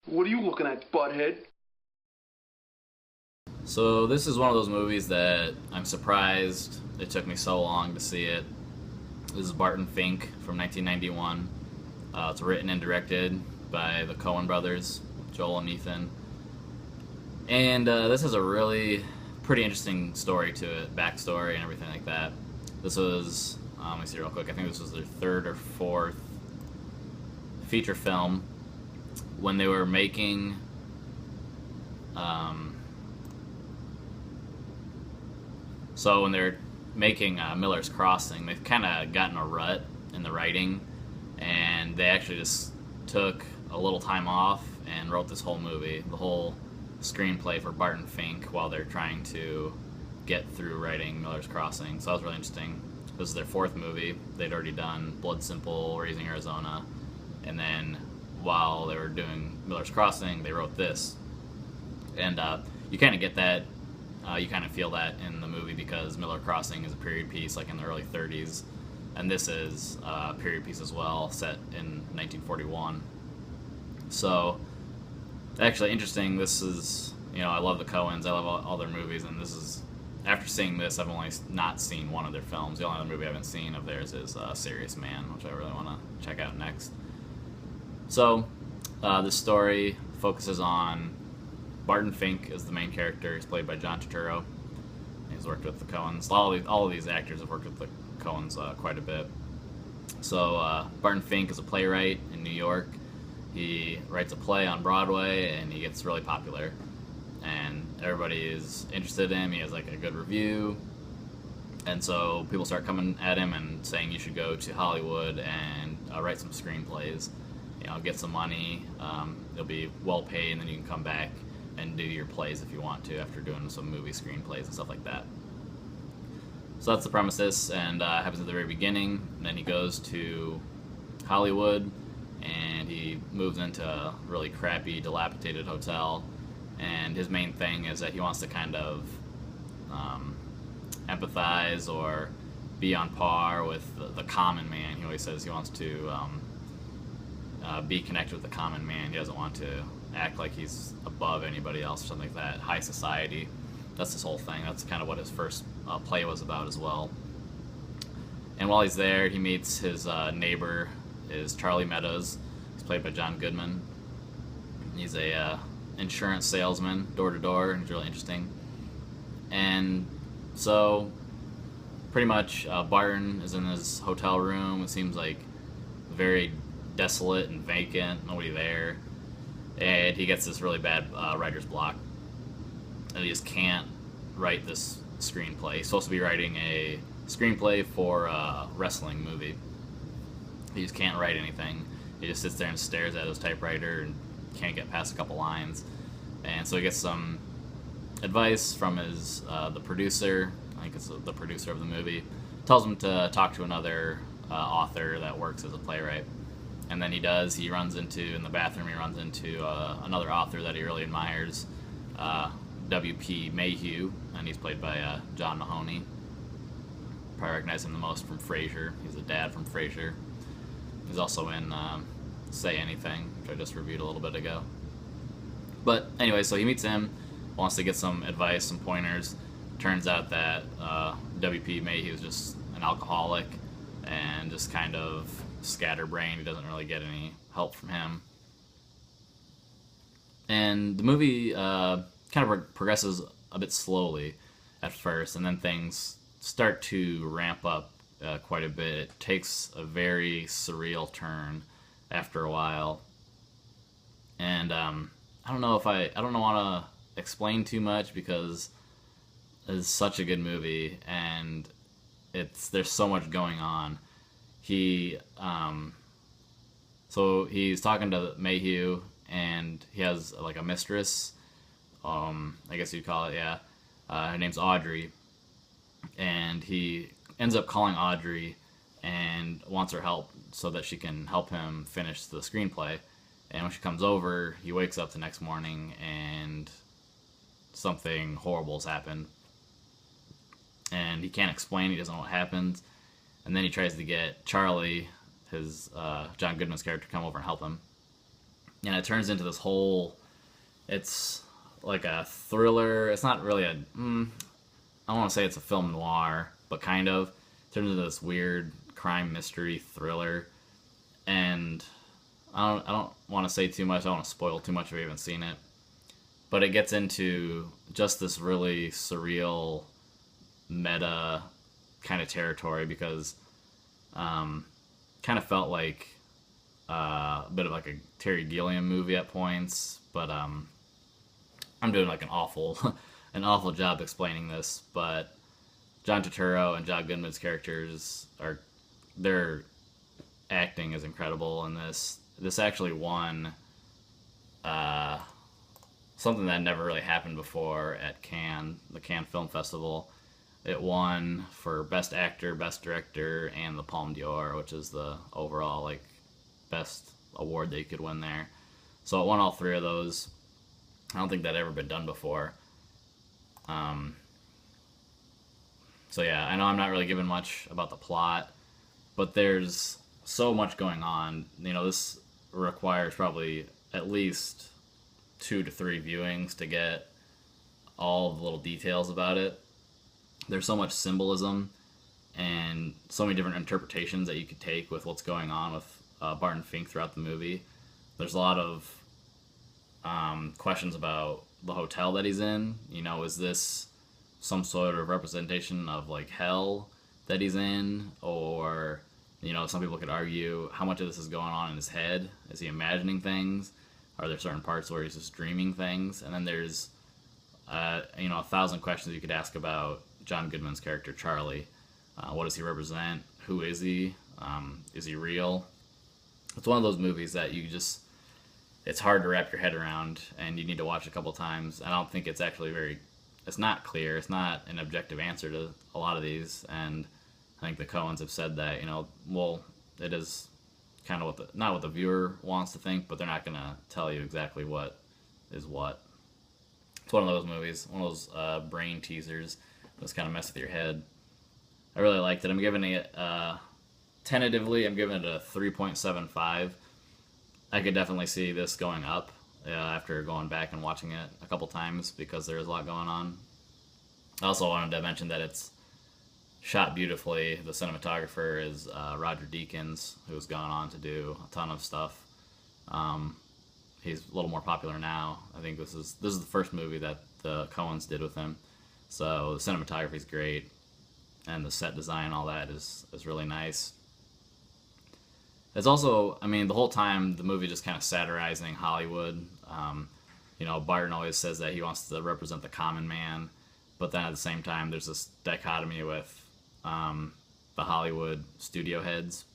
What are you looking at, butthead? So this is one of those movies that I'm surprised it took me so long to see it. This is Barton Fink from 1991. It's written and directed by the Coen brothers, Joel and Ethan. And this has a really pretty interesting story to it, backstory and everything like that. This was, let me see real quick, I think this was their third or fourth feature film when they were making um, So when they're making Miller's Crossing, they've kind of gotten a rut in the writing, and they actually just took a little time off and wrote this whole movie, the whole screenplay for Barton Fink, while they're trying to get through writing Miller's Crossing. So that was really interesting. This is their fourth movie. They'd already done Blood Simple, Raising Arizona, and then while they were doing Miller's Crossing, they wrote this. And you kind of get that you kind of feel that in the movie because Miller Crossing is a period piece, like in the early 30s, and this is a period piece as well, set in 1941. So, actually interesting. This is, I love the Coens. I love all their movies, and this is after seeing this, I've only not seen one of their films. The only other movie I haven't seen of theirs is Serious Man, which I really want to check out next. So, this story focuses on Barton Fink is the main character. He's played by John Turturro. He's worked with the Coens. All of these actors have worked with the Coens quite a bit. So Barton Fink is a playwright in New York. He writes a play on Broadway, and he gets really popular. And everybody is interested in him. He has like a good review. And so people start coming at him and saying you should go to Hollywood and write some screenplays. Get some money. You'll be well paid, and then you can come back and do your plays if you want to after doing some movie screenplays and stuff like that. So that's the premises, and happens at the very beginning. And then he goes to Hollywood, and he moves into a really crappy, dilapidated hotel. And his main thing is that he wants to kind of empathize or be on par with the common man. He always says he wants to be connected with the common man. He doesn't want to act like he's above anybody else or something like that. High society. That's his whole thing. That's kind of what his first play was about as well. And while he's there, he meets his neighbor, is Charlie Meadows. He's played by John Goodman. He's a insurance salesman, door to door, and he's really interesting. And so, pretty much, Barton is in his hotel room. It seems like very desolate and vacant, nobody there. And he gets this really bad writer's block. And he just can't write this screenplay. He's supposed to be writing a screenplay for a wrestling movie. He just can't write anything. He just sits there and stares at his typewriter and can't get past a couple lines. And so he gets some advice from his the producer. I think it's the producer of the movie. Tells him to talk to another author that works as a playwright. And then he does. He runs into, in the bathroom, he runs into another author that he really admires, W.P. Mayhew, and he's played by John Mahoney. Probably recognize him the most from Frasier. He's the dad from Frasier. He's also in Say Anything, which I just reviewed a little bit ago. But anyway, so he meets him, wants to get some advice, some pointers. Turns out that W.P. Mayhew is just an alcoholic and just kind of scatterbrained. He doesn't really get any help from him. And the movie kind of progresses a bit slowly at first, and then things start to ramp up quite a bit. It takes a very surreal turn after a while. And I don't know if I don't want to explain too much because it's such a good movie, and there's so much going on. So he's talking to Mayhew, and he has like a mistress. I guess you'd call it, yeah. Her name's Audrey, and he ends up calling Audrey and wants her help so that she can help him finish the screenplay. And when she comes over, he wakes up the next morning and something horrible's happened. And he can't explain, he doesn't know what happened. And then he tries to get Charlie, his John Goodman's character, to come over and help him. and it turns into this whole. It's like a thriller. It's not really a. I don't want to say it's a film noir, but kind of. It turns into this weird crime mystery thriller, and I don't want to say too much. I don't want to spoil too much if you haven't seen it, but it gets into just this really surreal, meta kind of territory because kind of felt like a bit of like a Terry Gilliam movie at points, but I'm doing like an awful an awful job explaining this, but John Turturro and John Goodman's characters are their acting is incredible in this. This actually won something that never really happened before at Cannes, the Cannes Film Festival. It won for Best Actor, Best Director, and the Palme d'Or, which is the overall like best award that you could win there. So it won all three of those. I don't think that had ever been done before. So yeah, I know I'm not really giving much about the plot, but there's so much going on. You know, this requires probably at least 2 to 3 viewings to get all the little details about it. There's so much symbolism and so many different interpretations that you could take with what's going on with Barton Fink throughout the movie. There's a lot of questions about the hotel that he's in. You know, is this some sort of representation of like hell that he's in? Or, you know, some people could argue how much of this is going on in his head. Is he imagining things? Are there certain parts where he's just dreaming things? And then there's, 1,000 questions you could ask about John Goodman's character, Charlie. What does he represent? Who is he? Is he real? It's one of those movies that you just, it's hard to wrap your head around, and you need to watch a couple times. I don't think it's actually it's not clear. It's not an objective answer to a lot of these, and I think the Coens have said that, well, it is kind of not what the viewer wants to think, but they're not going to tell you exactly what is what. It's one of those movies, one of those brain teasers that's kind of mess with your head. I really liked it. I'm giving it, tentatively, I'm giving it a 3.75. I could definitely see this going up after going back and watching it a couple times because there's a lot going on. I also wanted to mention that it's shot beautifully. The cinematographer is Roger Deakins, who's gone on to do a ton of stuff. He's a little more popular now. I think this is the first movie that the Coens did with him. So the cinematography is great, and the set design, all that is really nice. It's also, the whole time the movie just kind of satirizing Hollywood. Barton always says that he wants to represent the common man, but then at the same time there's this dichotomy with the Hollywood studio heads.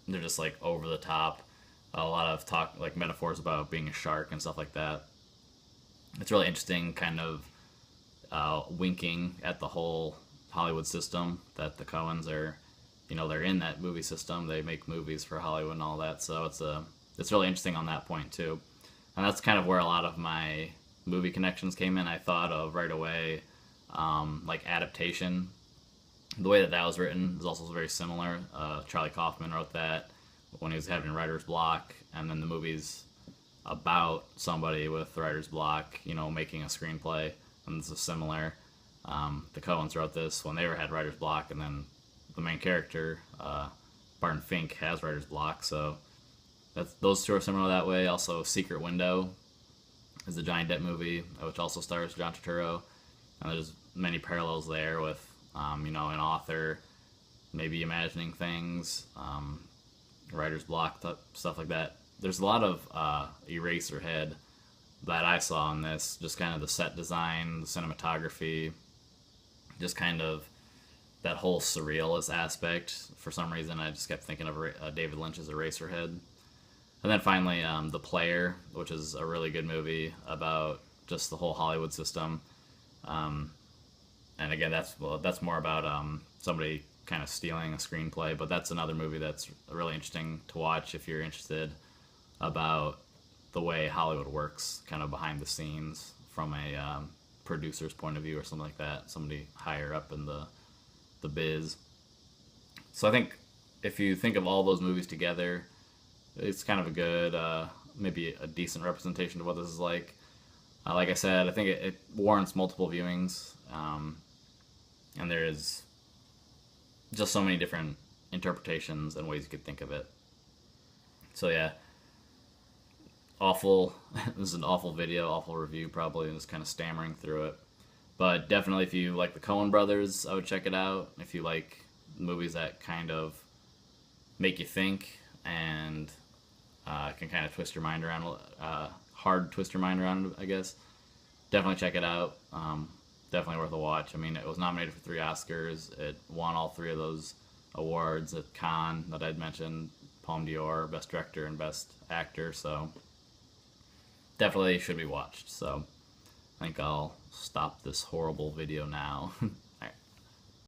They're just like over the top. A lot of talk, like metaphors about being a shark and stuff like that. It's really interesting, kind of winking at the whole Hollywood system that the Coens are. They're in that movie system. They make movies for Hollywood and all that. So it's really interesting on that point too. And that's kind of where a lot of my movie connections came in. I thought of right away, like adaptation. The way that was written is also very similar. Charlie Kaufman wrote that when he was having writer's block, and then the movie's about somebody with writer's block, making a screenplay, and this is similar. The Coens wrote this when they had writer's block, and then the main character, Barton Fink, has writer's block, so those two are similar that way. Also, Secret Window is the Johnny Depp movie, which also stars John Turturro, and there's many parallels there with, an author maybe imagining things, writer's block, stuff like that. There's a lot of Eraserhead that I saw in this, just kind of the set design, the cinematography, just kind of that whole surrealist aspect. For some reason, I just kept thinking of David Lynch's Eraserhead. And then finally, The Player, which is a really good movie about just the whole Hollywood system. And again, that's more about somebody kind of stealing a screenplay, but that's another movie that's really interesting to watch if you're interested about the way Hollywood works, kind of behind the scenes from a producer's point of view or something like that, somebody higher up in the biz. So I think if you think of all those movies together, it's kind of a good maybe a decent representation of what this is like. Like I said, I think it warrants multiple viewings, and there is just so many different interpretations and ways you could think of it. So yeah, awful. This is an awful video, awful review, probably, and just kind of stammering through it. But definitely, if you like the Coen Brothers, I would check it out. If you like movies that kind of make you think and can kind of twist your mind around, hard twist your mind around, I guess. Definitely check it out. Definitely worth a watch. I mean, it was nominated for 3 Oscars. It won all 3 of those awards at Cannes that I'd mentioned, Palme d'Or, Best Director and Best Actor. So definitely should be watched. So I think I'll stop this horrible video now.